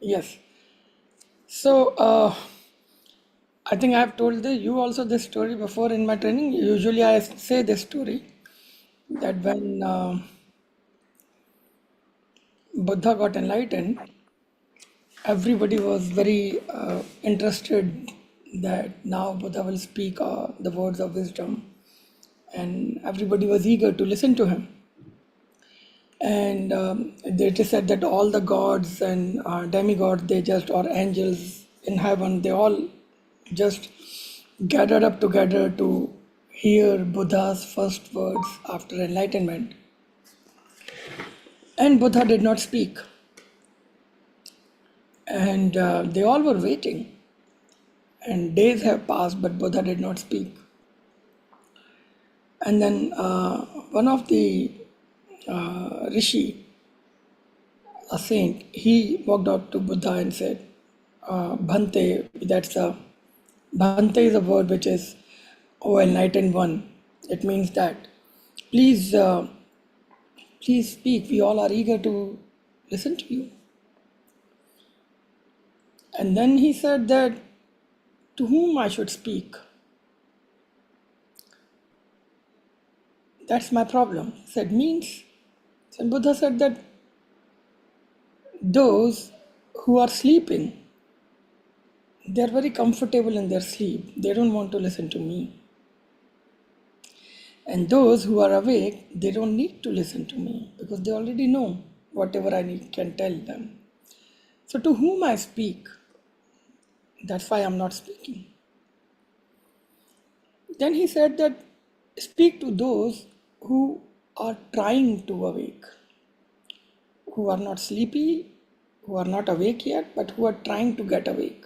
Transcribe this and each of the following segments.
Yes. So, I think I have told you also this story before in my training. Usually, I say this story that when Buddha got enlightened, everybody was very interested that now Buddha will speak the words of wisdom, and everybody was eager to listen to him. And it is said that all the gods and demigods, they just, or angels in heaven, they all just gathered up together to hear Buddha's first words after enlightenment. And Buddha did not speak, and they all were waiting. And days have passed, but Buddha did not speak. And then one of the rishi, a saint, he walked out to Buddha and said, Bhante, Bhante is a word which is, O enlightened one. It means that, please, please speak. We all are eager to listen to you. And then he said that, to whom I should speak? That's my problem. He said, means. So Buddha said that those who are sleeping, they're very comfortable in their sleep. They don't want to listen to me. And those who are awake, they don't need to listen to me because they already know whatever can tell them. So, to whom I speak, that's why I'm not speaking. Then he said that speak to those who are trying to awake, who are not sleepy, who are not awake yet, but who are trying to get awake.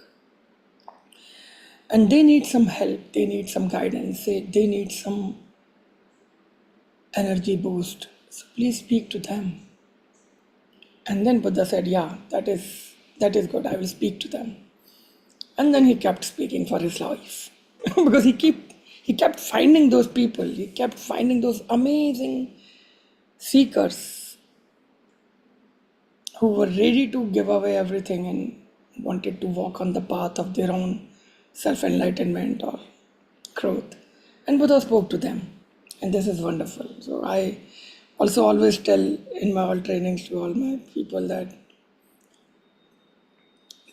And they need some help, they need some guidance, they need some energy boost. So please speak to them. And then Buddha said, yeah, that is good, I will speak to them. And then he kept speaking for his life. Because he kept finding those people, he kept finding those amazing seekers who were ready to give away everything and wanted to walk on the path of their own self enlightenment or growth. And Buddha spoke to them. And this is wonderful. So I also always tell in my all trainings to all my people that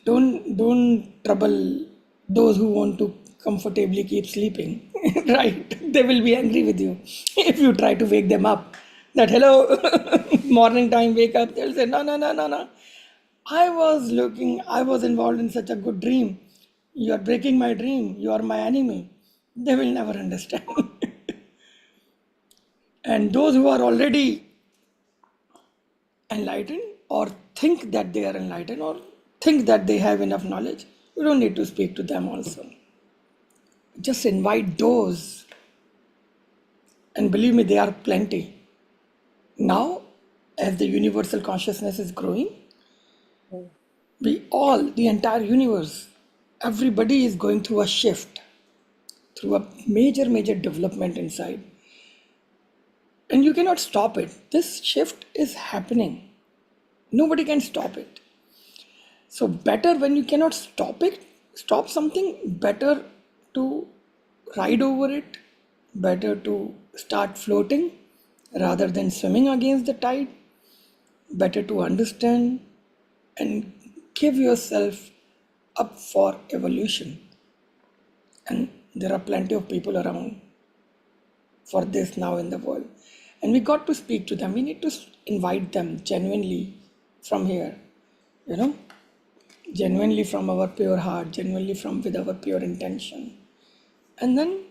don't trouble those who want to comfortably keep sleeping. Right, they will be angry with you if you try to wake them up that hello, morning time, wake up. They'll say, no, no, no, no, no, I was involved in such a good dream. You are breaking my dream, you are my enemy. They will never understand. And those who are already enlightened or think that they are enlightened or think that they have enough knowledge, you don't need to speak to them also. Just invite those, and believe me, there are plenty. Now, as the universal consciousness is growing, the entire universe, everybody is going through a shift, through a major, major development inside. And you cannot stop it. This shift is happening. Nobody can stop it. So better when you cannot stop something, better to ride over it, better to start floating rather than swimming against the tide, better to understand and give yourself up for evolution. And there are plenty of people around for this now in the world. And we got to speak to them. We need to invite them genuinely from here, you know, genuinely from our pure heart, genuinely from with our pure intention. And then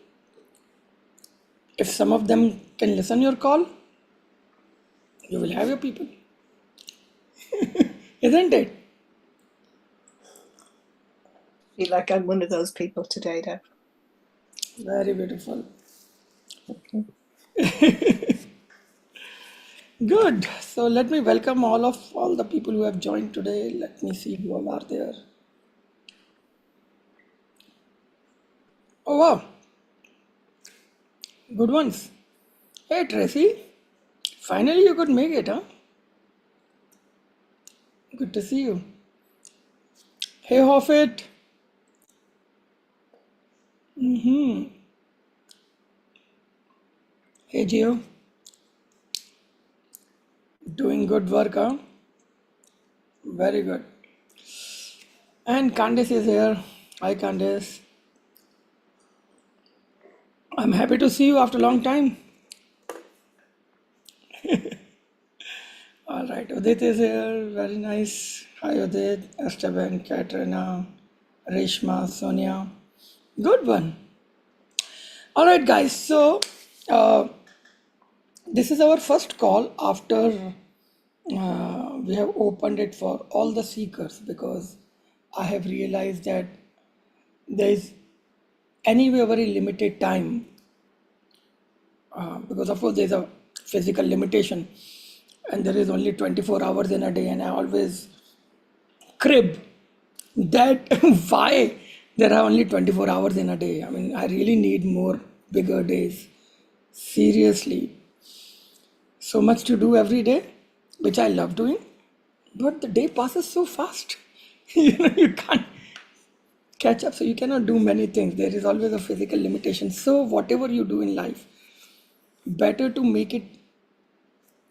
if some of them can listen your call, you will have your people, isn't it? Feel like I'm one of those people today, Deb. Very beautiful. Okay. Good. So let me welcome all the people who have joined today. Let me see who all are there. Oh wow, good ones. Hey Tracy, finally you could make it, huh? Good to see you. Hey Hoffit. Hey Gio. Doing good work, huh? Very good. And Candice is here. Hi Candice. I'm happy to see you after a long time. All right, Udit is here. Very nice. Hi Udit, Esteban, Katrina, Reshma, Sonia. Good one. All right, guys. So uh, this is our first call after we have opened it for all the seekers because I have realized that there is anyway a very limited time because of course there's a physical limitation and there is only 24 hours in a day, and I always crib that why there are only 24 hours in a day. I mean, I really need more bigger days. Seriously, so much to do every day, which I love doing, but the day passes so fast. You can't catch up, so you cannot do many things. There is always a physical limitation. So whatever you do in life, better to make it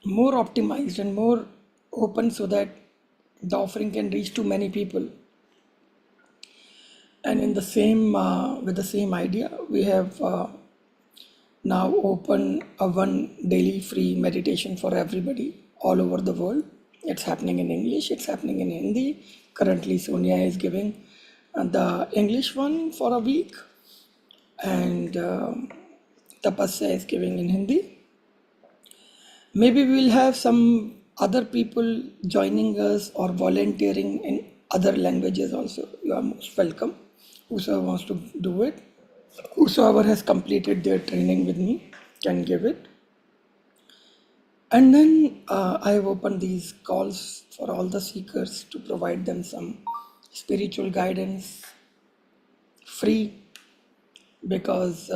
more optimized and more open so that the offering can reach to many people. And in the same with the same idea, we have now open a one daily free meditation for everybody all over the world. It's happening in English, it's happening in Hindi. Currently, Sonia is giving the English one for a week, and Tapasya is giving in Hindi. Maybe we'll have some other people joining us or volunteering in other languages also. You are most welcome. Whosoever wants to do it, whosoever has completed their training with me can give it. And then I have opened these calls for all the seekers to provide them some spiritual guidance free because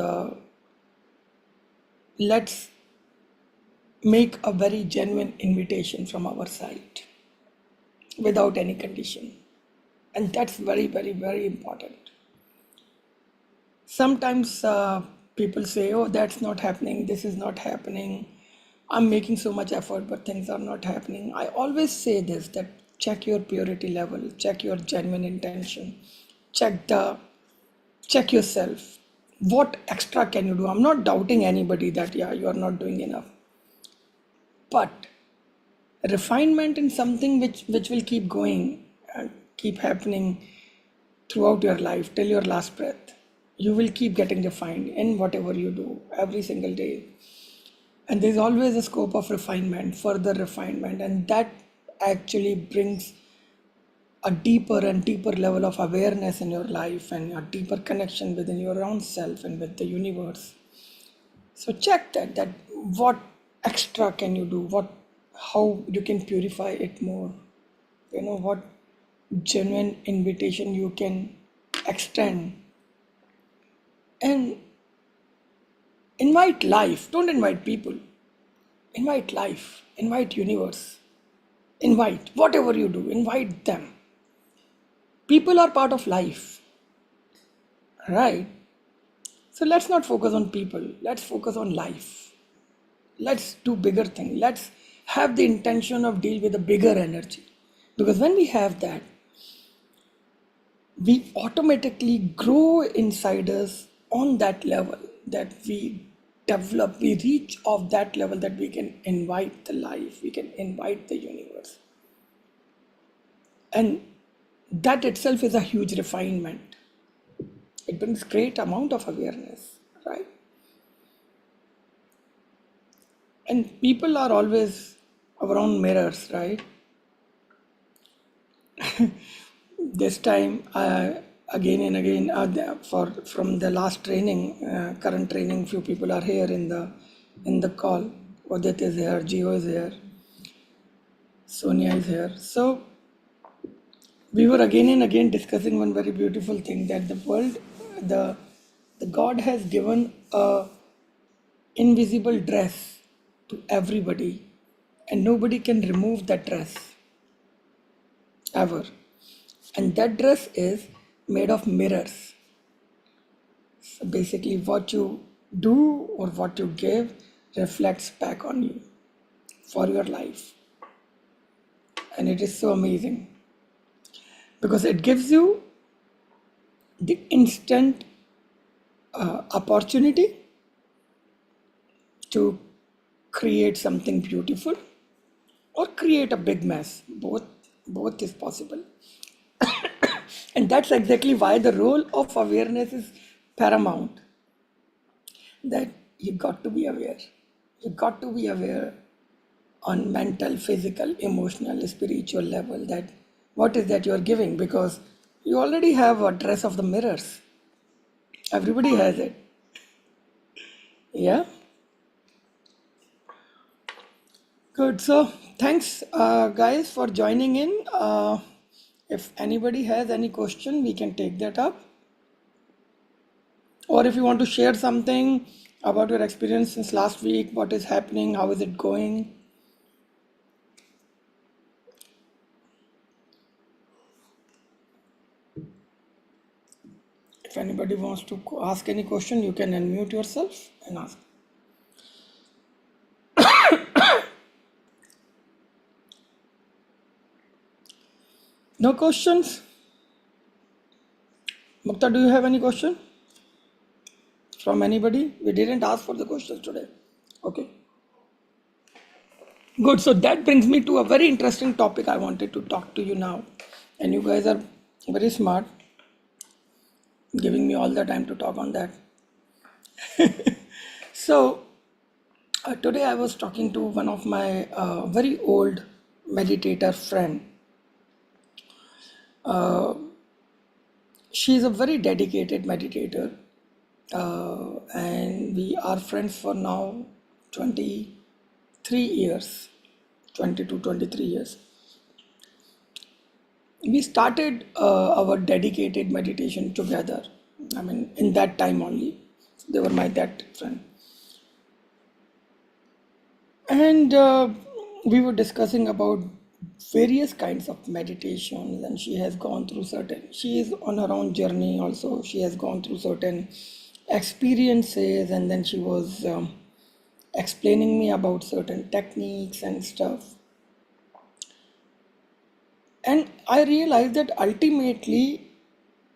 let's make a very genuine invitation from our side without any condition. And that's very, very, very important. Sometimes people say, oh, that's not happening, this is not happening. I'm making so much effort, but things are not happening. I always say this that check your purity level, check your genuine intention, check yourself. What extra can you do? I'm not doubting anybody that yeah, you are not doing enough. But refinement in something which will keep going and keep happening throughout your life till your last breath. You will keep getting refined in whatever you do every single day. And there's always a scope of refinement, further refinement, and that actually brings a deeper and deeper level of awareness in your life and a deeper connection within your own self and with the universe. So check that what extra can you do, what how you can purify it more. What genuine invitation you can extend and invite life. Don't invite people. Invite life. Invite universe. Invite whatever you do. Invite them. People are part of life, right? So let's not focus on people. Let's focus on life. Let's do bigger thing. Let's have the intention of deal with a bigger energy, because when we have that, we automatically grow inside us on that level that we develop, we reach of that level that we can invite the life, we can invite the universe. And that itself is a huge refinement. It brings great amount of awareness, right? And people are always our own mirrors, right? This time, again and again, for from the last training, current training, few people are here in the call. Odit is here, Gio is here, Sonia is here. So we were again and again discussing one very beautiful thing that the world, the the God has given a invisible dress to everybody, and nobody can remove that dress ever. And that dress is made of mirrors. So basically, what you do or what you give reflects back on you for your life. And it is so amazing because it gives you the instant opportunity to create something beautiful or create a big mess. Both is possible. And that's exactly why the role of awareness is paramount. That you got to be aware. You got to be aware on mental, physical, emotional, spiritual level that what is that you are giving, because you already have a dress of the mirrors. Everybody has it. Yeah. Good. So thanks, guys, for joining in. If anybody has any question, we can take that up. Or if you want to share something about your experience since last week, what is happening, how is it going? If anybody wants to ask any question, you can unmute yourself and ask. No questions? Mukta, do you have any question from anybody? We didn't ask for the questions today. Okay. Good. So that brings me to a very interesting topic I wanted to talk to you now. And you guys are very smart, giving me all the time to talk on that. So today I was talking to one of my very old meditator friend. She is a very dedicated meditator, and we are friends for now 23 years, 20 to 23 years. We started our dedicated meditation together. I mean, in that time only. They were my that friend. And we were discussing about various kinds of meditations, and she has gone through certain, she is on her own journey also. She has gone through certain experiences, and then she was explaining me about certain techniques and stuff. And I realized that ultimately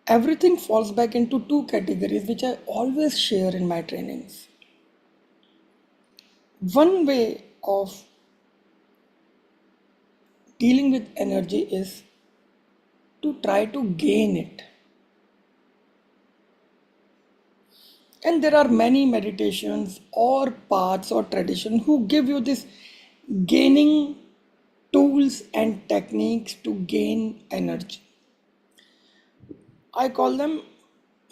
everything falls back into two categories, which I always share in my trainings. One way of dealing with energy is to try to gain it. And there are many meditations or paths or tradition who give you this gaining tools and techniques to gain energy. I call them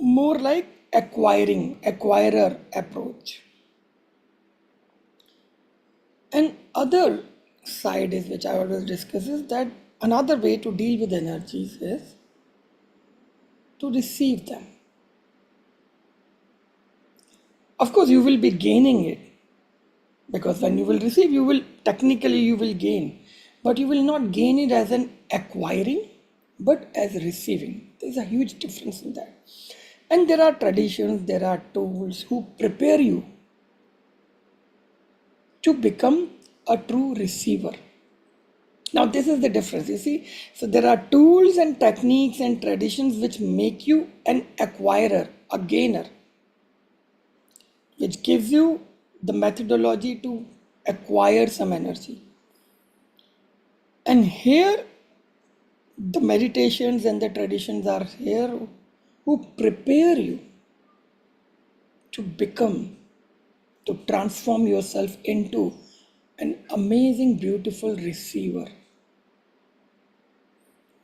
more like acquirer approach. And other side is which I always discuss is that another way to deal with energies is to receive them. Of course, you will be gaining it because when you will receive, you will gain, but you will not gain it as an acquiring, but as receiving. There's a huge difference in that. And there are traditions, there are tools who prepare you to become a true receiver. Now, this is the difference, you see. So, there are tools and techniques and traditions which make you an acquirer, a gainer, which gives you the methodology to acquire some energy. And here, the meditations and the traditions are here who prepare you to become, to transform yourself into an amazing, beautiful receiver.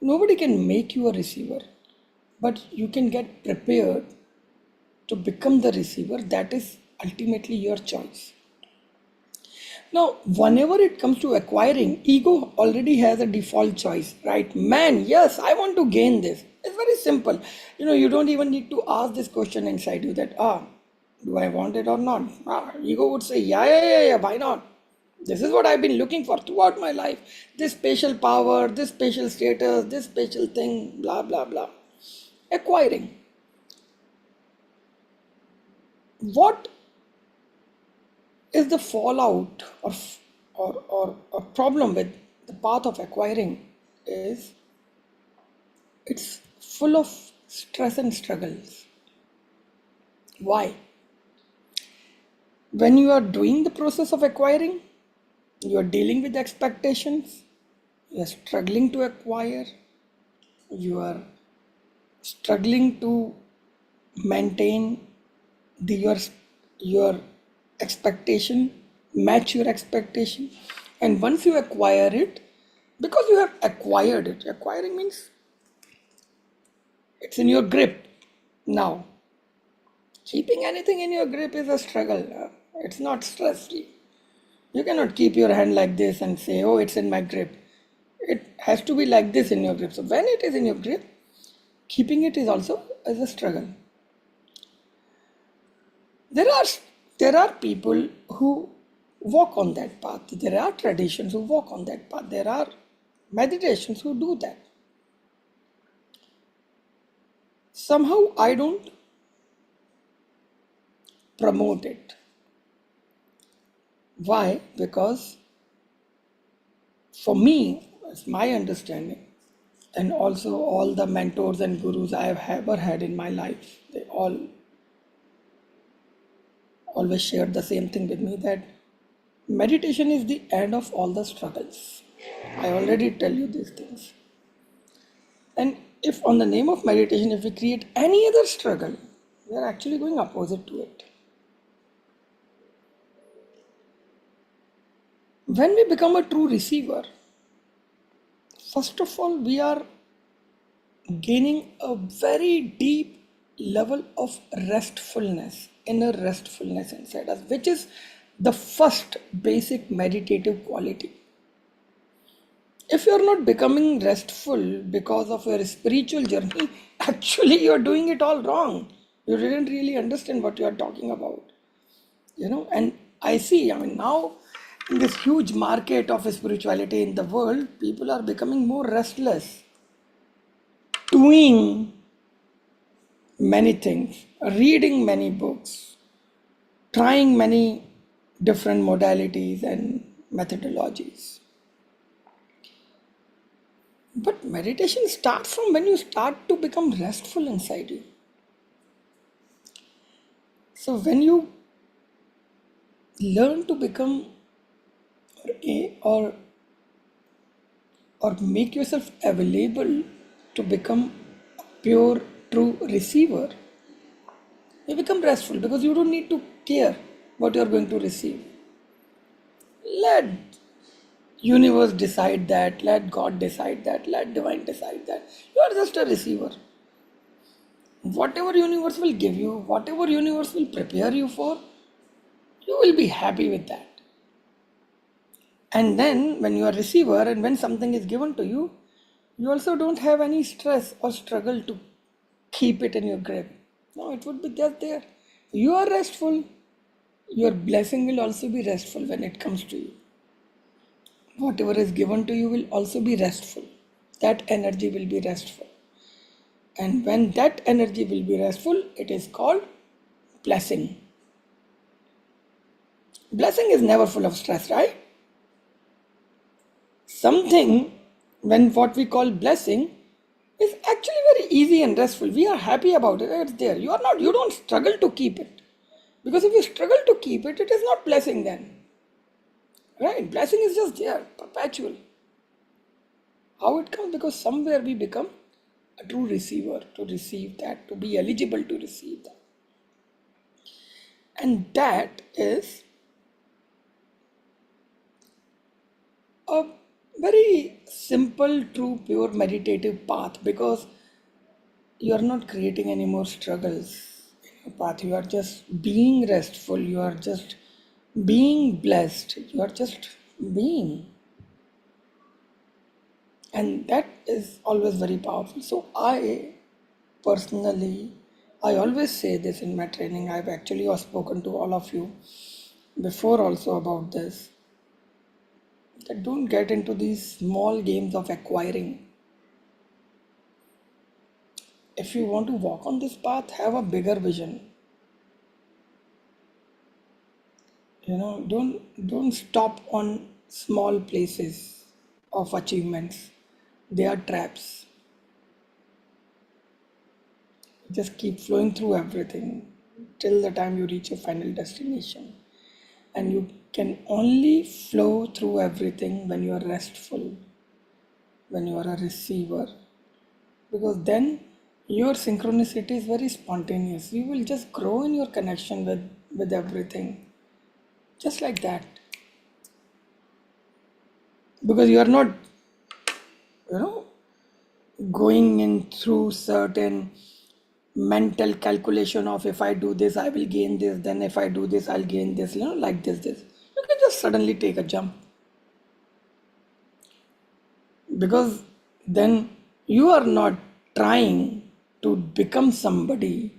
Nobody can make you a receiver, but you can get prepared to become the receiver. That is ultimately your choice. Now, whenever it comes to acquiring, ego already has a default choice, right? Man, yes, I want to gain this. It's very simple. You don't even need to ask this question inside you that, do I want it or not? Ego would say, yeah, why not? This is what I've been looking for throughout my life. This spatial power, this spatial status, this spatial thing, blah, blah, blah. Acquiring. What is the fallout or problem with the path of acquiring is it's full of stress and struggles. Why? When you are doing the process of acquiring, you are dealing with expectations, you are struggling to acquire, you are struggling to maintain your expectation, match your expectation, and once you acquire it, because you have acquired it, acquiring means it's in your grip now. Keeping anything in your grip is a struggle. It's not stress free. You cannot keep your hand like this and say, oh, it's in my grip. It has to be like this in your grip. So when it is in your grip, keeping it is also as a struggle. There are people who walk on that path. There are traditions who walk on that path. There are meditations who do that. Somehow I don't promote it. Why? Because for me, it's my understanding, and also all the mentors and gurus I have ever had in my life, they all always shared the same thing with me, that meditation is the end of all the struggles. I already tell you these things. And if on the name of meditation, if we create any other struggle, we are actually going opposite to it. When we become a true receiver, first of all, we are gaining a very deep level of restfulness, inner restfulness inside us, which is the first basic meditative quality. If you are not becoming restful because of your spiritual journey, actually you are doing it all wrong. You didn't really understand what you are talking about. And I see, now in this huge market of spirituality in the world, people are becoming more restless, doing many things, reading many books, trying many different modalities and methodologies. But meditation starts from when you start to become restful inside you. So when you learn to become or or make yourself available to become a pure true receiver, you become restful because you don't need to care what you are going to receive. Let universe decide that, let God decide that, let divine decide that. You are just a receiver. Whatever universe will give you, whatever universe will prepare you for, you will be happy with that. And then when you are a receiver and when something is given to you, you also don't have any stress or struggle to keep it in your grip. No, it would be just there. You are restful. Your blessing will also be restful when it comes to you. Whatever is given to you will also be restful. That energy will be restful. And when that energy will be restful, it is called blessing. Blessing is never full of stress, right? Something, when what we call blessing, is actually very easy and restful. We are happy about it. It's there. You don't struggle to keep it. Because if you struggle to keep it, it is not blessing then. Right? Blessing is just there, perpetual. How it comes? Because somewhere we become a true receiver to receive that, to be eligible to receive that. And that is a very simple, true, pure meditative path, because you are not creating any more struggles in your path. You are just being restful. You are just being blessed. You are just being. And that is always very powerful. So personally, I always say this in my training. I've actually spoken to all of you before also about this. that don't get into these small games of acquiring. If you want to walk on this path, have a bigger vision. Don't stop on small places of achievements. They are traps. Just keep flowing through everything till the time you reach your final destination. And you can only flow through everything when you are restful, when you are a receiver, because then your synchronicity is very spontaneous. You will just grow in your connection with everything, just like that, because you are not, you know going in through certain mental calculation of, if I do this I will gain this, then if I do this I'll gain this, like this. You can just suddenly take a jump, because then you are not trying to become somebody,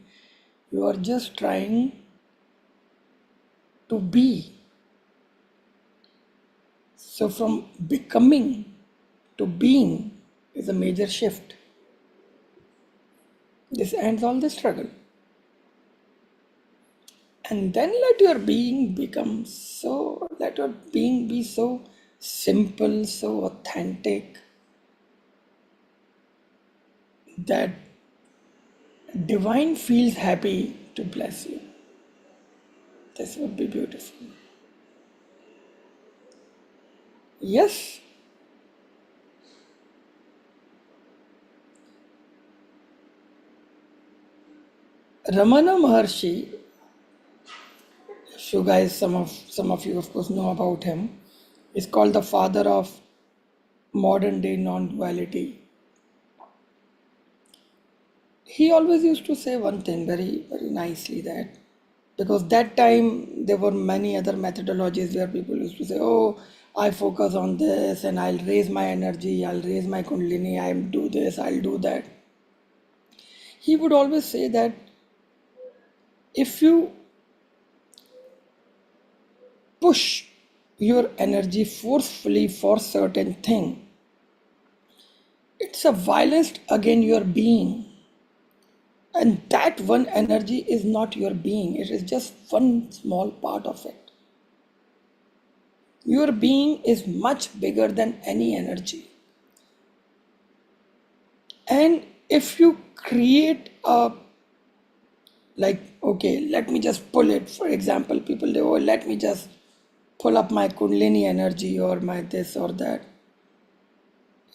you are just trying to be. So from becoming to being is a major shift. This ends all the struggle. And then let your being be so simple, so authentic, that divine feels happy to bless you. This would be beautiful. Yes, Ramana Maharshi, you guys, some of you of course know about him, is called the father of modern day non-duality. He always used to say one thing very, very nicely, that because that time there were many other methodologies where people used to say, oh, I focus on this and I'll raise my energy, I'll raise my kundalini, I'll do this, I'll do that. He would always say that if you push your energy forcefully for certain thing, it's a violence against your being. And that one energy is not your being, it is just one small part of it. Your being is much bigger than any energy. And if you create a, like, okay, let me just pull it. For example, people say, oh, let me just pull up my Kundalini energy or my this or that.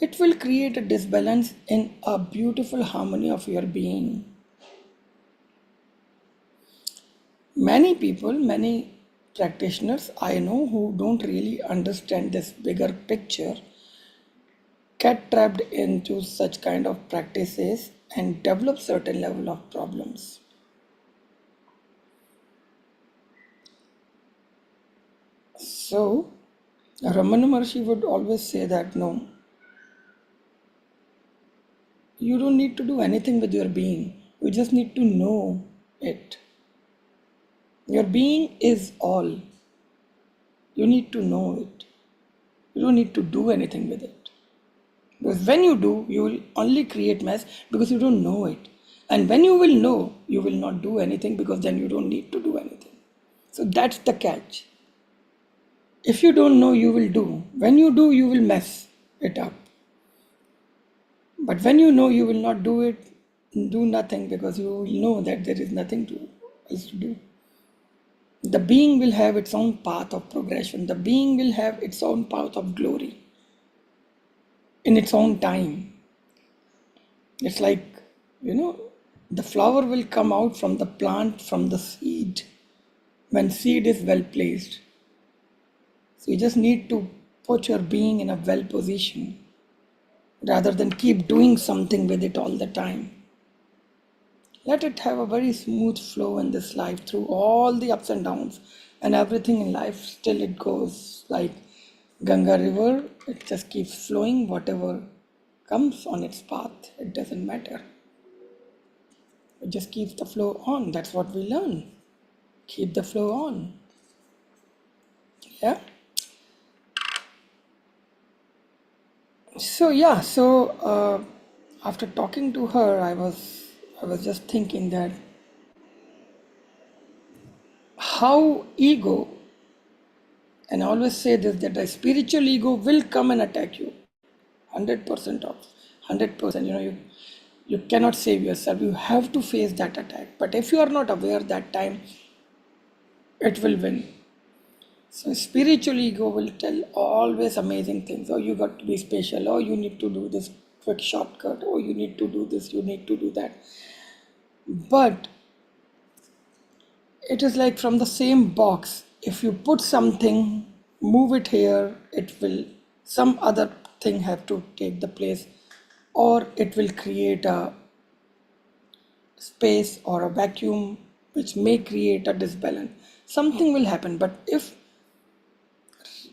It will create a disbalance in a beautiful harmony of your being. Many people, many practitioners I know who don't really understand this bigger picture get trapped into such kind of practices and develop certain level of problems. So Ramana Maharshi would always say that no, you don't need to do anything with your being. You just need to know it. Your being is all. You need to know it. You don't need to do anything with it. Because when you do, you will only create mess because you don't know it. And when you will know, you will not do anything because then you don't need to do anything. So that's the catch. If you don't know, you will do. When you do, you will mess it up. But when you know, you will not do it, do nothing, because you will know that there is nothing else to do. The being will have its own path of progression. The being will have its own path of glory in its own time. It's like, the flower will come out from the plant, from the seed, when seed is well placed. So you just need to put your being in a well position rather than keep doing something with it all the time. Let it have a very smooth flow in this life through all the ups and downs, and everything in life still it goes like Ganga river, it just keeps flowing, whatever comes on its path, it doesn't matter. It just keeps the flow on. That's what we learn. Keep the flow on. Yeah. So yeah, after talking to her, I was just thinking that how ego, and I always say this, that the spiritual ego will come and attack you, 100% of 100%. You cannot save yourself. You have to face that attack. But if you are not aware that time, it will win. So spiritual ego will tell always amazing things. Oh, you got to be special. Oh, you need to do this quick shortcut. Oh, you need to do this. You need to do that. But it is like from the same box. If you put something, move it here, it will, some other thing have to take the place, or it will create a space or a vacuum which may create a disbalance. Something will happen. But if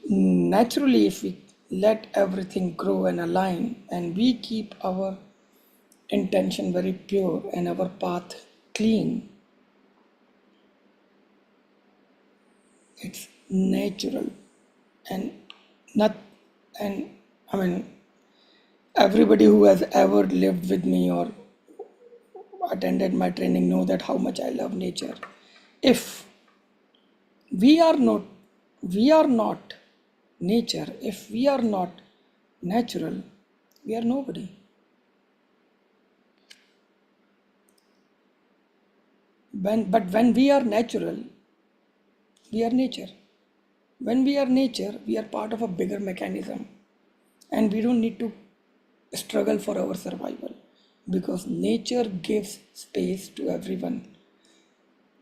naturally, if we let everything grow and align and we keep our intention very pure and our path clean, it's natural. And not, and I mean, everybody who has ever lived with me or attended my training know that how much I love nature. If we are not we are not nature, if we are not natural, we are nobody. When we are natural, we are nature. When we are nature, we are part of a bigger mechanism, and we don't need to struggle for our survival, because nature gives space to everyone.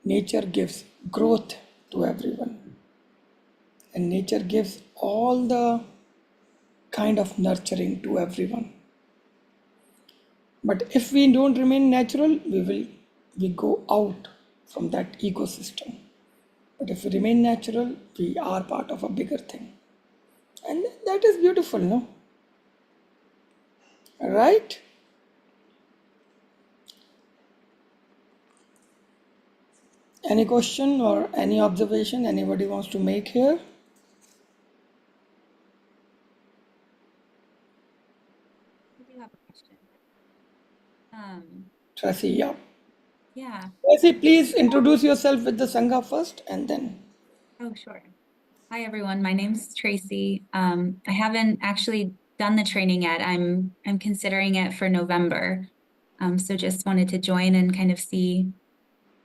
Nature gives growth to everyone, and nature gives all the kind of nurturing to everyone. But if we don't remain natural, we go out from that ecosystem. But if we remain natural, we are part of a bigger thing, and that is beautiful, no? Right? Any question or any observation anybody wants to make here? I do have a question. Um, Tracy, yeah. yeah. Tracy, please introduce yourself with the Sangha first and then. Oh, sure. Hi, everyone. My name's Tracy. I haven't actually done the training yet. I'm considering it for November. So just wanted to join and kind of see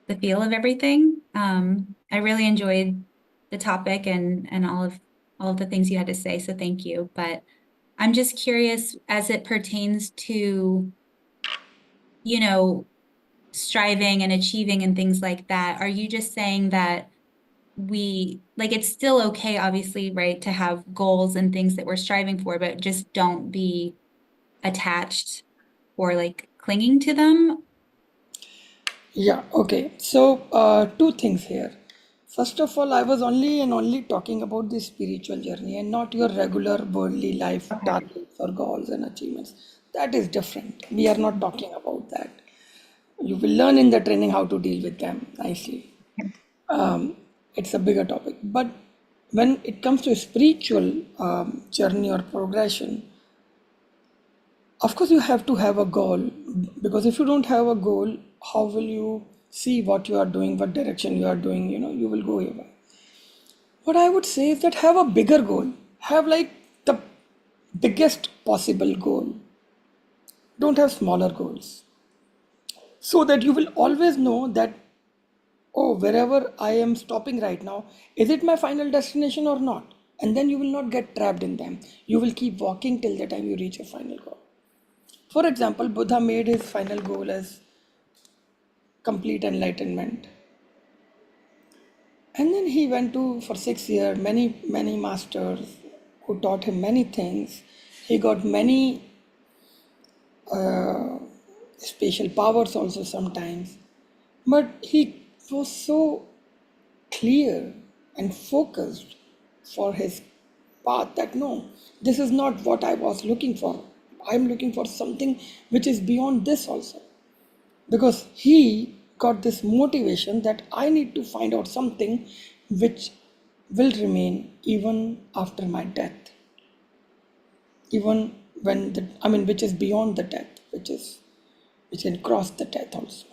the feel of everything. I really enjoyed the topic and all of the things you had to say. So thank you. But I'm just curious as it pertains to, you know, striving and achieving and things like that. Are you just saying that it's still okay, obviously, right, to have goals and things that we're striving for, but just don't be attached or like clinging to them? Yeah, okay. So, two things here. First of all, I was only talking about the spiritual journey and not your regular worldly life Okay. targets or goals and achievements. That is different. We are not talking about that. You will learn in the training how to deal with them nicely. It's a bigger topic. But when it comes to spiritual journey or progression, of course, you have to have a goal, because if you don't have a goal, how will you see what you are doing, what direction you are doing? You will go here. What I would say is that have a bigger goal, have like the biggest possible goal. Don't have smaller goals, so that you will always know that, oh, wherever I am stopping right now, is it my final destination or not? And then you will not get trapped in them. You will keep walking till the time you reach your final goal. For example, Buddha made his final goal as complete enlightenment. And then he went to, for 6 years, many masters who taught him many things. He got many special powers also sometimes. But he was so clear and focused for his path that no, this is not what I was looking for. I'm looking for something which is beyond this also. Because he got this motivation that I need to find out something which will remain even after my death, even which is beyond the death, which can cross the death also.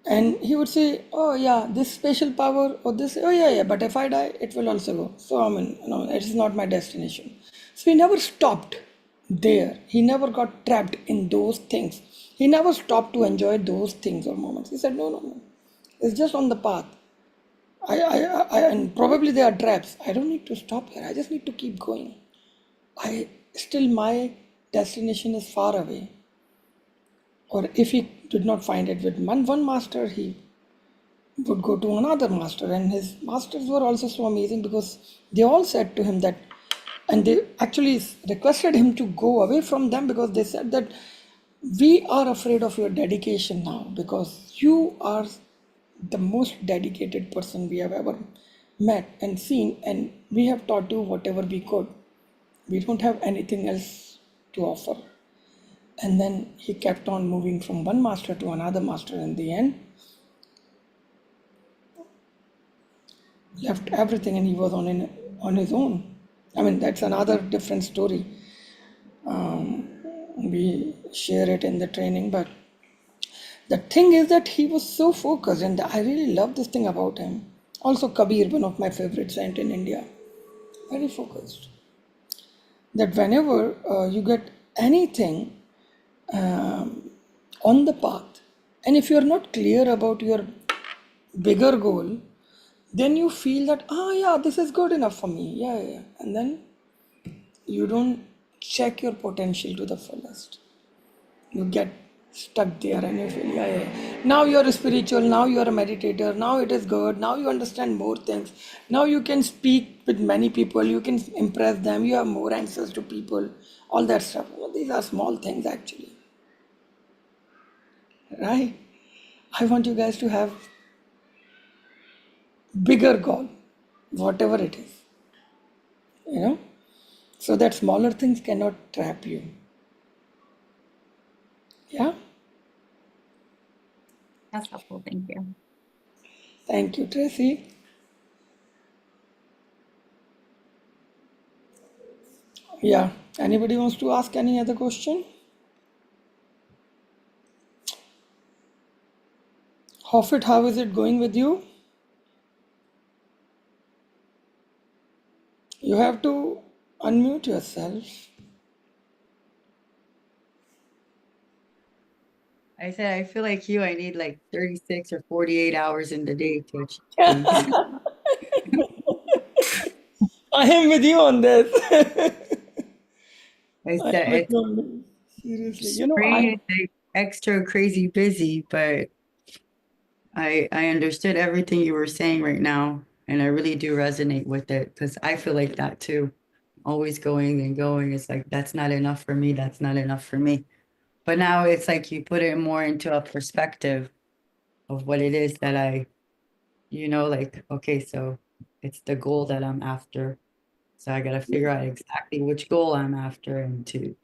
And he would say, "Oh yeah, this special power or this, oh yeah, yeah, but if I die, it will also go. So it is not my destination." So he never stopped there. He never got trapped in those things. He never stopped to enjoy those things or moments. He said, "No, no, no. It's just on the path. And probably there are traps. I don't need to stop here. I just need to keep going. My destination is far away." Or if he did not find it with one master, he would go to another master, and his masters were also so amazing because they all said to him that, and they actually requested him to go away from them because they said that we are afraid of your dedication now because you are the most dedicated person we have ever met and seen, and we have taught you whatever we could. We don't have anything else to offer. And then he kept on moving from one master to another master. In the end, left everything and he was on his own. That's another different story. We share it in the training, but the thing is that he was so focused, and I really love this thing about him. Also, Kabir, one of my favorite saints in India, very focused. That whenever you get anything on the path, and if you are not clear about your bigger goal, then you feel that, yeah, this is good enough for me. Yeah, yeah, yeah. And then you don't check your potential to the fullest. You get stuck there and you feel, yeah, yeah, yeah. Now you're a spiritual, now you're a meditator, now it is good, now you understand more things. Now you can speak with many people, you can impress them, you have more answers to people, all that stuff. Well, these are small things actually, right? I want you guys to have bigger goal, whatever it is, you know, so that smaller things cannot trap you. Yeah. That's helpful. Thank you. Thank you, Tracy. Yeah. Anybody wants to ask any other question? Hoffit, how is it going with you? You have to unmute yourself. I said, I feel like you, I need like 36 or 48 hours in the day to achieve things. I am with you on this. I I am said, with it's you on this. Seriously. strange, like extra crazy busy, but I understood everything you were saying right now, and I really do resonate with it because I feel like that too. Always going and going. It's like, that's not enough for me. That's not enough for me. But now it's like you put it more into a perspective of what it is that like, okay, so it's the goal that I'm after. So I gotta figure out exactly which goal I'm after and to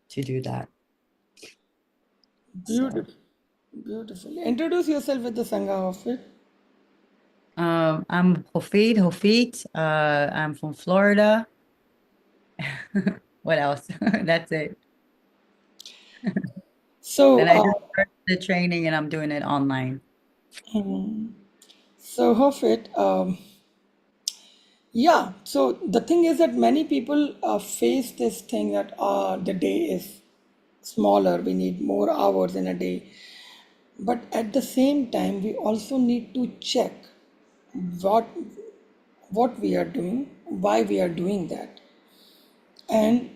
do that. So beautiful. Beautiful. Introduce yourself with the Sangha of it. I'm Hofit. I'm from Florida. What else? That's it. So, And I just started the training and I'm doing it online. Hoffit, yeah. So the thing is that many people face this thing that the day is smaller. We need more hours in a day. But at the same time, we also need to check what what we are doing, why we are doing that, and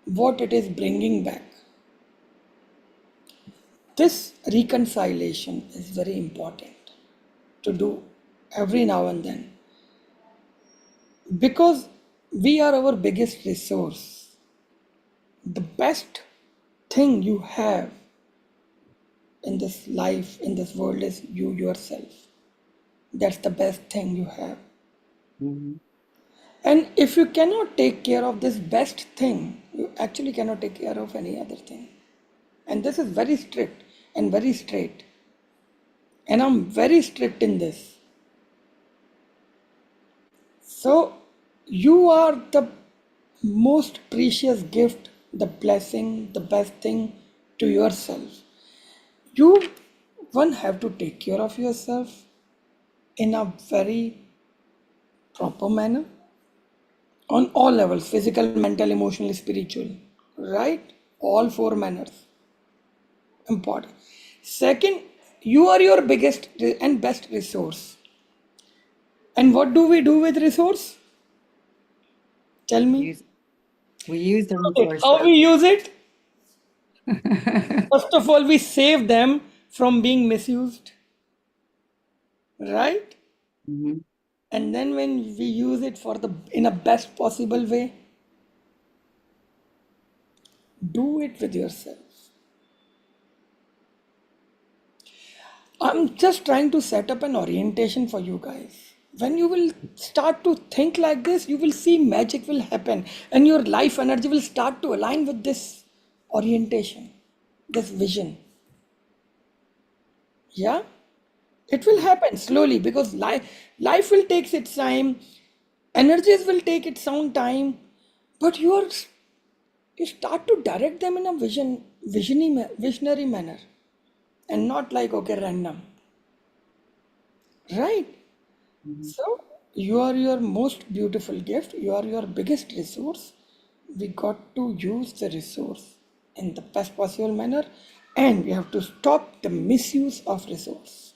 what it is bringing back. This reconciliation is very important to do every now and then because we are our biggest resource. The best thing you have in this life, in this world, is you yourself. That's the best thing you have. Mhm. And if you cannot take care of this best thing, you actually cannot take care of any other thing. And this is very strict and very straight. And I'm very strict in this. So you are the most precious gift, the blessing, the best thing to yourself. You one have to take care of yourself in a very proper manner on all levels: physical, mental, emotional, spiritual. Right? All four manners important. Second, you are your biggest and best resource. And what do we do with resource? Tell me. Use we use the Okay, resource. how we use it? First of all, we save them from being misused, right? Mhm. And then when we use it for the in a best possible way, do it with yourself. I'm just trying to set up an orientation for you guys. When you will start to think like this, you will see magic will happen and your life energy will start to align with this orientation, this vision. Yeah? It will happen slowly because life will take its time, energies will take its own time, but you start to direct them in a visionary manner and not like okay random, right? Mhm. So you are your most beautiful gift. You are your biggest resource. We got to use the resource in the best possible manner, and we have to stop the misuse of resource.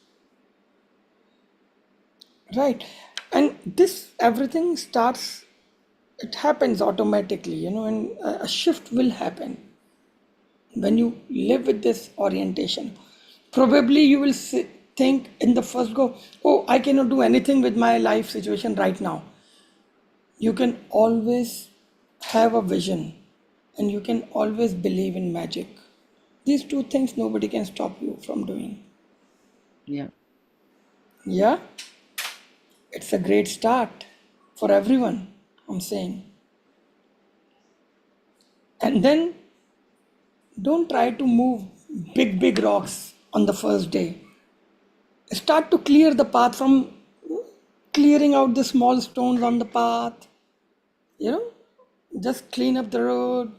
Right? And this everything starts. It happens automatically, and a shift will happen when you live with this orientation. Probably you will think in the first go, oh, I cannot do anything with my life situation right now. You can always have a vision and you can always believe in magic. These two things nobody can stop you from doing. Yeah. Yeah, it's a great start for everyone, I'm saying. And then don't try to move big rocks on the first day. Start to clear the path from clearing out the small stones on the path. You know, just clean up the road,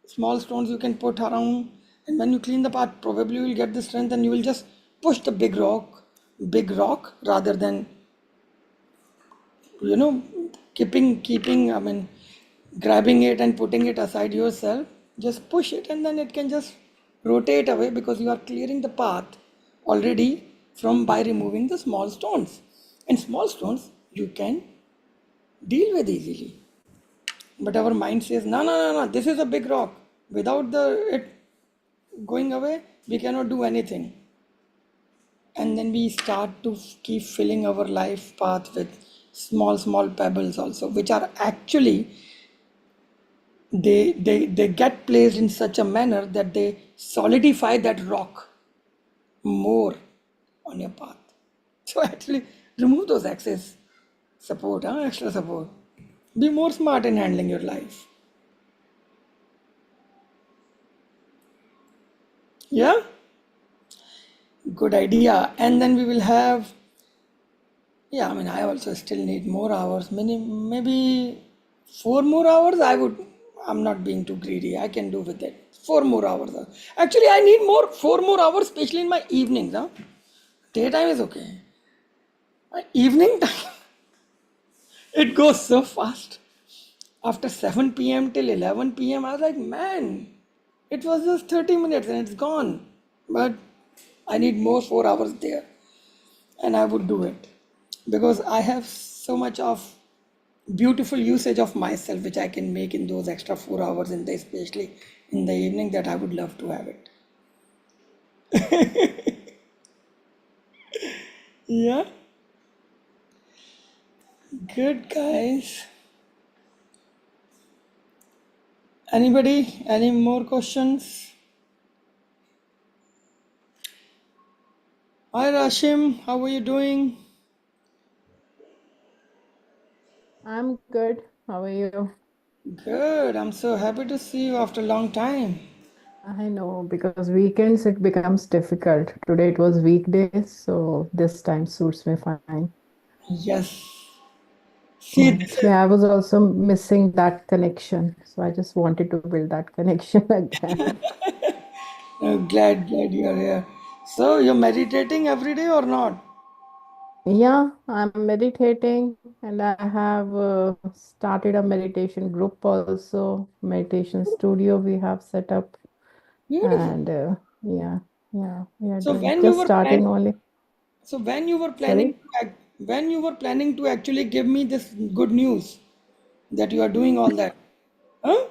small stones you can put around, and when you clean the path, probably you will get the strength and you will just push the big rock rather than you know keeping I mean grabbing it and putting it aside yourself. Just push it and then it can just rotate away because you are clearing the path already from by removing the small stones. And small stones you can deal with easily. But our mind says, no, no, no, no, this is a big rock. Without the it going away, we cannot do anything. And then we start to keep filling our life path with small pebbles also, which are actually they get placed in such a manner that they solidify that rock more on your path. So actually remove those excess support, extra support. Be more smart in handling your life. Yeah? Good idea. And then we will have, yeah, I mean, I also still need more hours. Maybe 4 more hours. I'm not being too greedy. I can do with it. 4 more hours. Actually, I need 4 more hours, especially in my evenings. Daytime is okay. My evening time, it goes so fast. After 7 p.m. till 11 p.m., I was like, man, it was just 30 minutes and it's gone. But I need more 4 hours there. And I would do it because I have so much of beautiful usage of myself which I can make in those extra 4 hours in the especially in the evening that I would love to have it. Yeah, good guys. Anybody? Any more questions? Hi Rashim, how are you doing? I'm good. How are you? Good. I'm so happy to see you after a long time. I know because weekends it becomes difficult. Today it was weekdays, so this time suits me fine. Yes. See, this Actually, is I was also missing that connection. So I just wanted to build that connection again. glad you are here. So you're meditating every day or not? Yeah, I'm meditating and I have started a meditation group also, meditation studio we have set up. Beautiful. And yeah, yeah, we are So doing when you just were starting planning, only. so when you were planning Sorry. to when you were planning to actually give me this good news that you are doing all that, huh?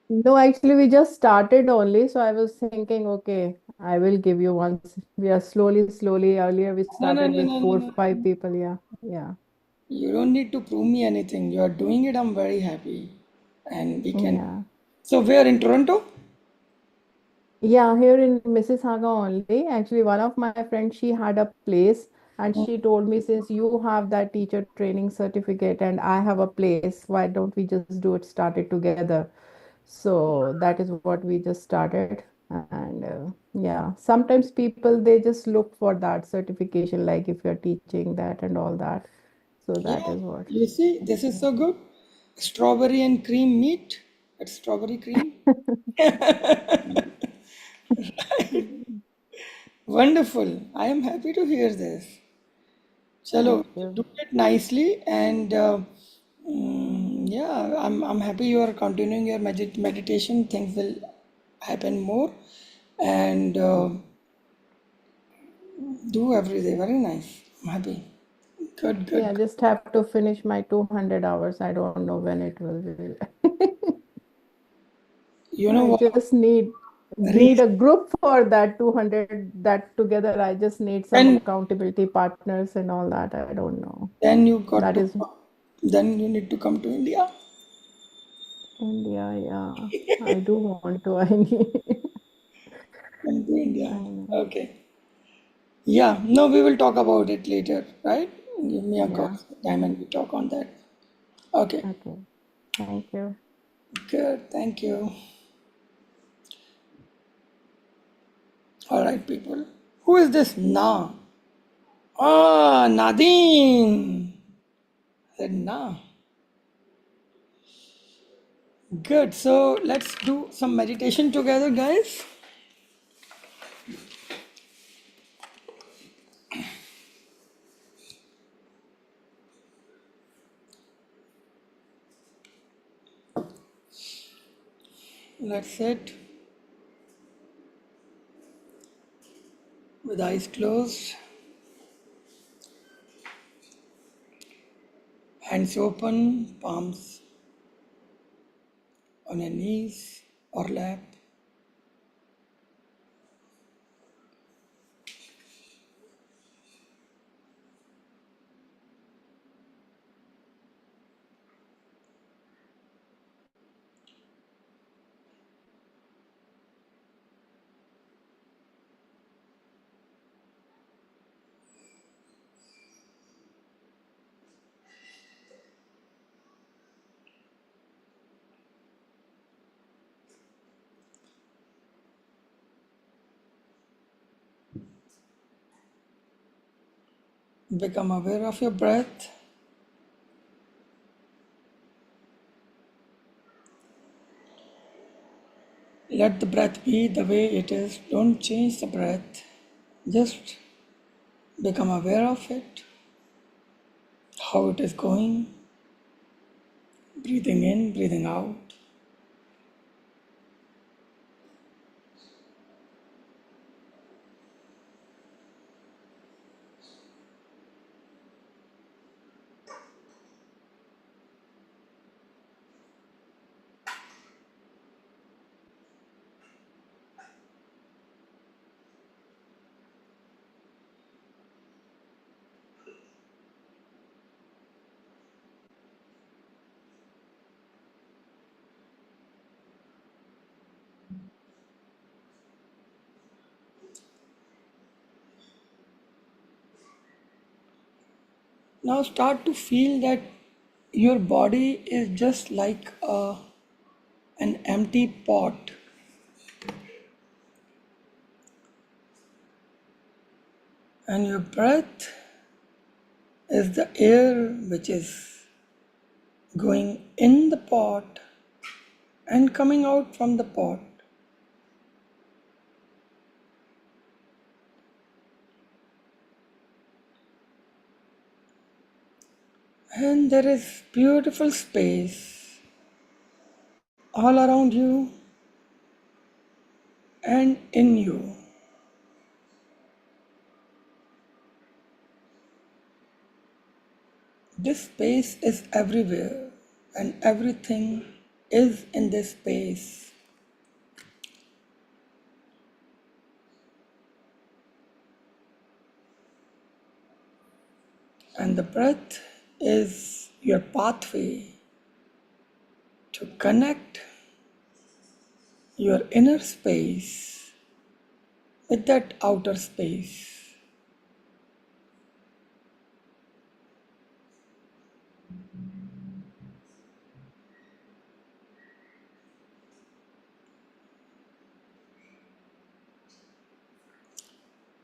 No, actually, we just started only. So I was thinking, okay, I will give you once. We are slowly. Earlier, we No, no, started no, with no, no, four, no. five people. Yeah, yeah, You don't need to prove me anything. You are doing it. I'm very happy, and we can. yeah. So where in Toronto? Yeah, here in Mississauga only. Actually, one of my friends, she had a place and she told me, since you have that teacher training certificate and I have a place, why don't we just do it, start it together? So that is what we just started. And yeah, sometimes people, they just look for that certification, like if you're teaching that and all that. So that Yeah, is what. you see, this is so good. Strawberry and cream meat. It's strawberry cream. Wonderful. I am happy to hear this. Chalo, Thank you you. do it nicely, and yeah, I'm happy you are continuing your meditation. Things will happen more, and do every day. Very nice. I'm happy. Good, Yeah, good. just have to finish my 200 hours. I don't know when it will be. You know I what? just need Reach a group for that 200, that together. I just need some then accountability partners and all that. I don't know. then you got That to is then you need to come to India. India, yeah. I do want to. I need. Come to India. I know. Okay. Yeah. No, we will talk about it later, right? Give me a call Yeah. time and we talk on that. Okay. Okay. Thank you. Good. Thank you. All right, people. Who is this Na? Ah, Nadine. I said Na. Good. So let's do some meditation together, guys. Let's sit with eyes closed, hands open, palms on your knees or lap. Become aware of your breath. Let the breath be the way it is. Don't change the breath. Just become aware of it, how it is going, breathing in, breathing out. Now start to feel that your body is just like an empty pot, and your breath is the air which is going in the pot and coming out from the pot. And there is beautiful space all around you and in you. This space is everywhere, and everything is in this space. And the breath is your pathway to connect your inner space with that outer space.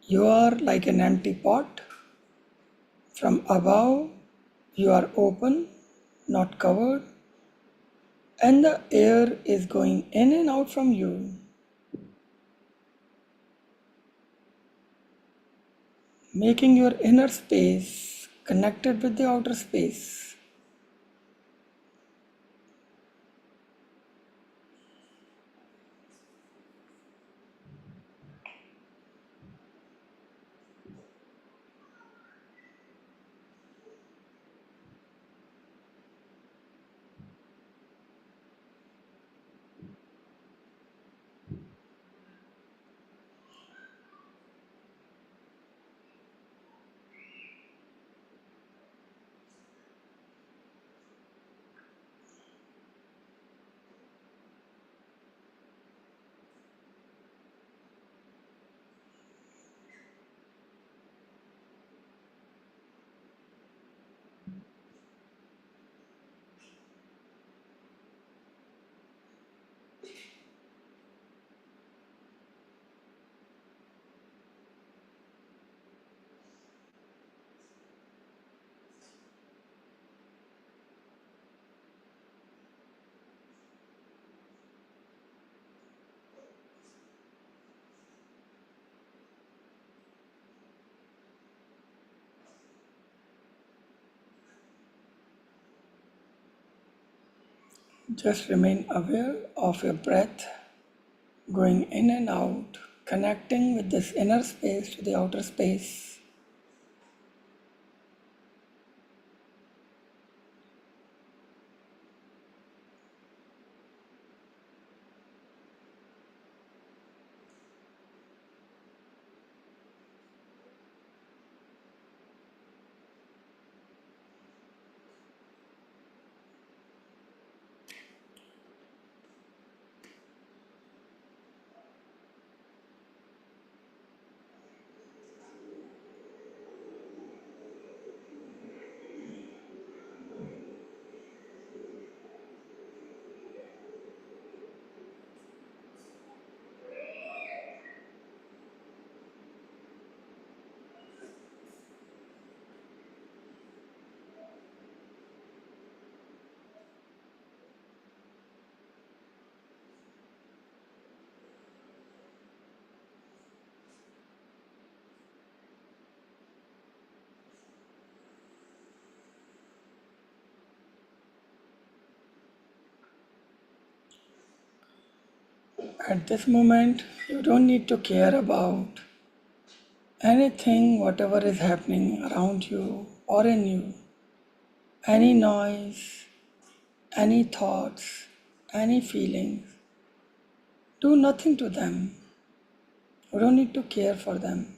You are like an empty pot. From above, you are open, not covered, and the air is going in and out from you, making your inner space connected with the outer space. Just remain aware of your breath going in and out, connecting with this inner space to the outer space. At this moment, you don't need to care about anything, whatever is happening around you or in you, any noise, any thoughts, any feelings. Do nothing to them. You don't need to care for them.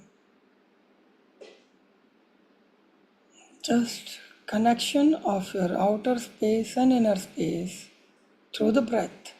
Just connection of your outer space and inner space through the breath.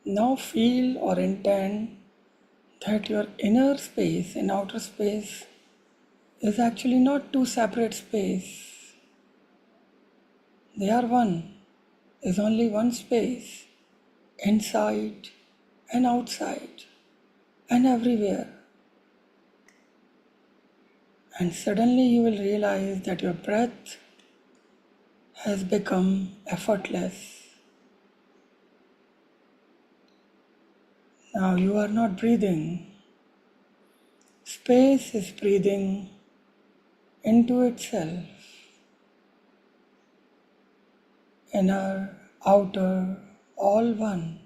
Now feel or intend that your inner space and outer space is actually not two separate space. They are one. Is only one space, inside and outside and everywhere. And suddenly you will realize that your breath has become effortless. Now you are not breathing. Space is breathing into itself. Inner, outer, all one.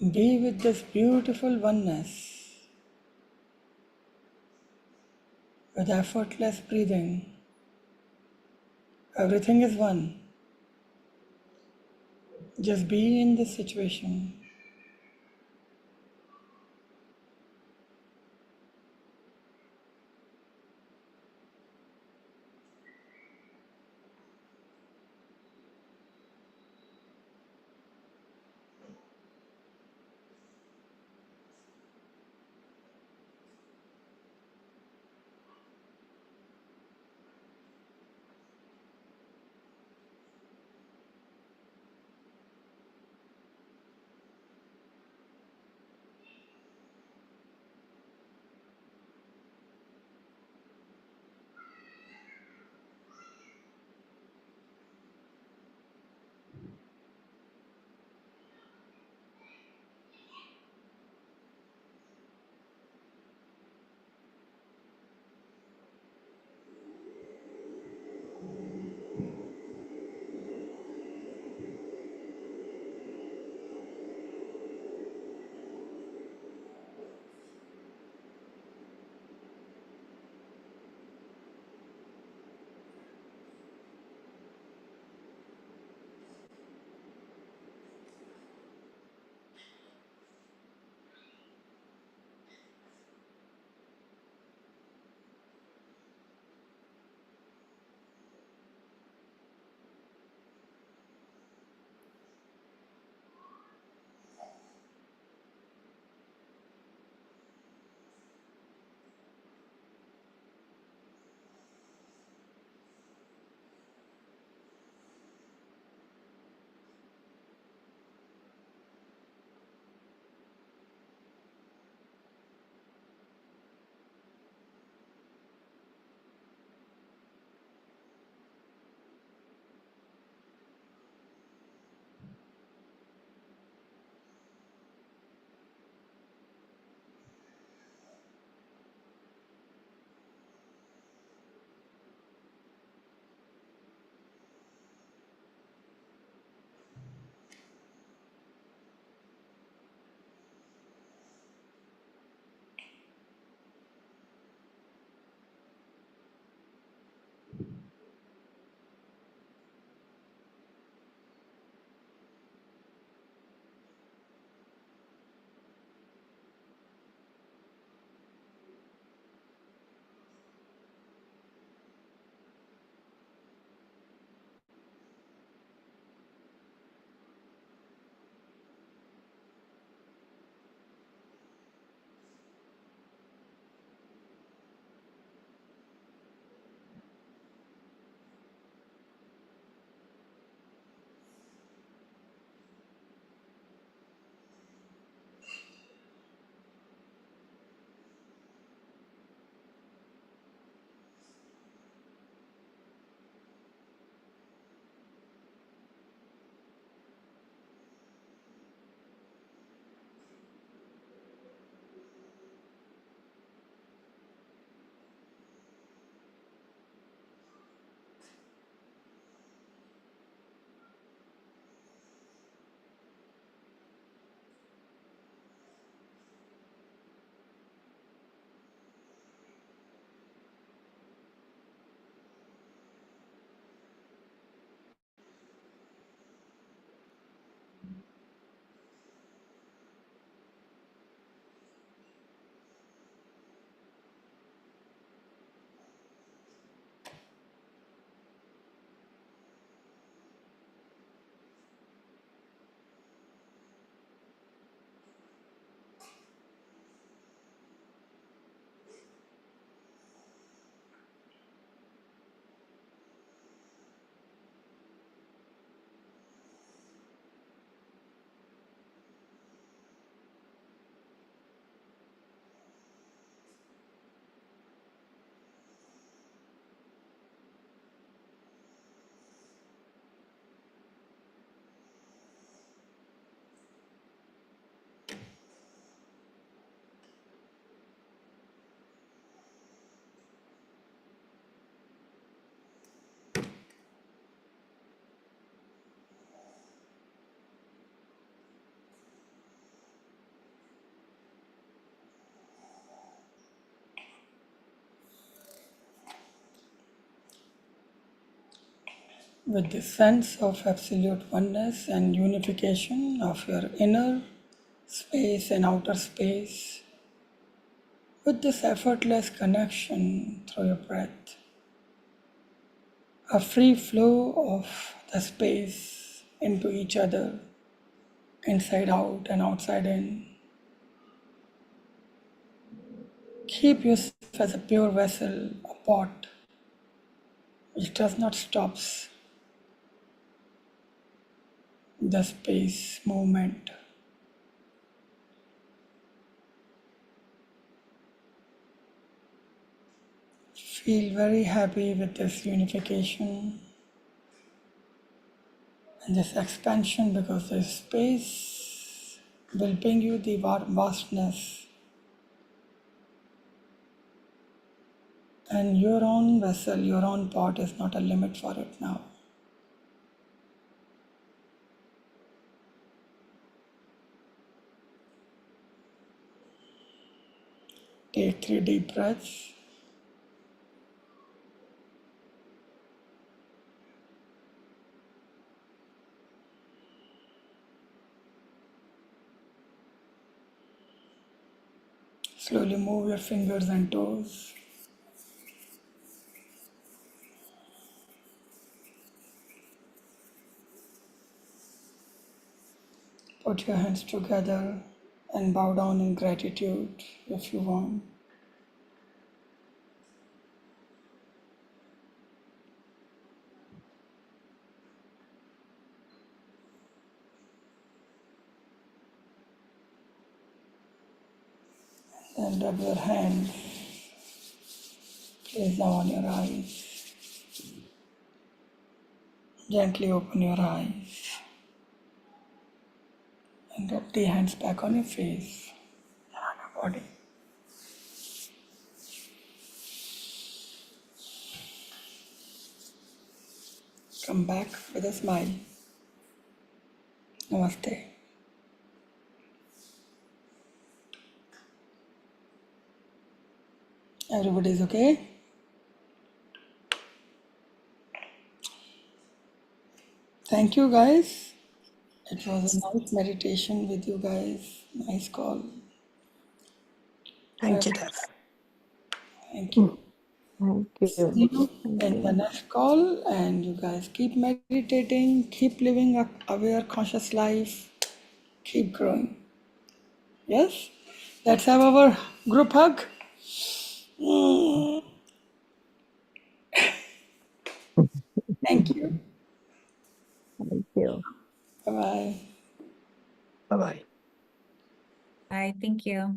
Be with this beautiful oneness with effortless breathing. Everything is one. Just be in this situation. with the sense of absolute oneness and unification of your inner space and outer space, with this effortless connection through your breath, a free flow of the space into each other, inside out and outside in. Keep yourself as a pure vessel, a pot which does not stop the space movement. Feel very happy with this unification and this expansion, because this space will bring you the vastness, and your own vessel, your own pot is not a limit for it now. Take 3 deep breaths. Slowly move your fingers and toes. Put your hands together and bow down in gratitude if you want. And rub your hands. Place them on your eyes. Gently open your eyes and rub the hands back on your face and on your body. Come back with a smile. Namaste. Everybody's okay? Thank you, guys. It was a nice meditation with you guys. Nice call. Thank you, Dev. Thank you. Thank See you. you Thank in the you. next call, and you guys keep meditating, keep living a aware, conscious life, keep growing. Yes? Let's have our group hug. Thank you. Thank you. Bye bye. Bye bye. Bye. Thank you.